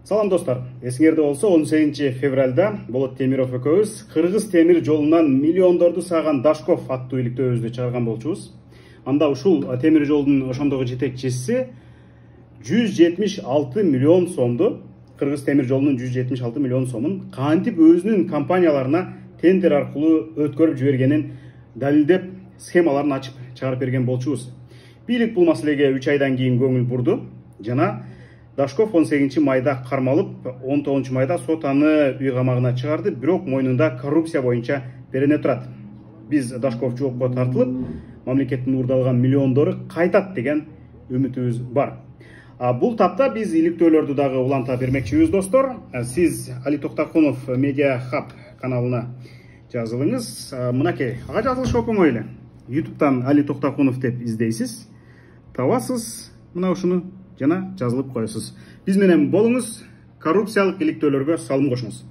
Салам достар. Эсиңерде болсо 18 февралда Болот Темиров экөөбүз Кыргыз темир жолунан миллиондорду саган Дашков аттуу иликтөөбүздү чыгарган болчубуз. Анда ушул темир жолдун ошондогу жетекчиси 176 миллион сомду, Кыргыз темир жолунун 176 миллион сомун кантип өзүнүн компанияларына тендер аркылуу өткөрүп жибергенин далилдеп, схемаларын ачып чыгарып берген болчубуз. Бийлик бул маселеге 3 айдан кийин көңүл бурду жана Дашков 18 майда кармалып, 19 майда сот аны үй камагына чыгарды, бирок мойнунда коррупция боюнча берене турат. Биз Дашков жоопко тартылып, мамлекеттин уурдалган миллиондору кайтат деген үмүтүбүз бар. Бул тапта биз иликтөөлөрдү дагы уланта бермекчибиз достор. Сиз Али Токтокунов Media Hub каналына жазылыңыз. Мынакей, ага жазылыш оп оңой эле. YouTube'дан Али Токтокунов деп издейсиз, табасыз мына ушуну жана жазылып коесуз. Биз менен болуңуз, коррупциялык иликтөөлөргө салым кошуңуз.